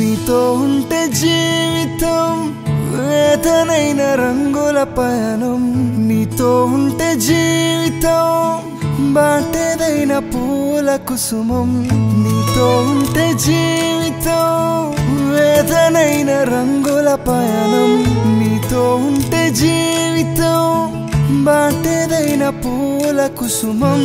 నీతో ఉంటే జీవితం వేదనైన రంగుల పయనం నీతో ఉంటే జీవితం బాటేదైన పూల కుసుమం నీతో ఉంటే జీవితం వేదనైన రంగుల పయనం నీతో ఉంటే జీవితం బాటేదైన పూల కుసుమం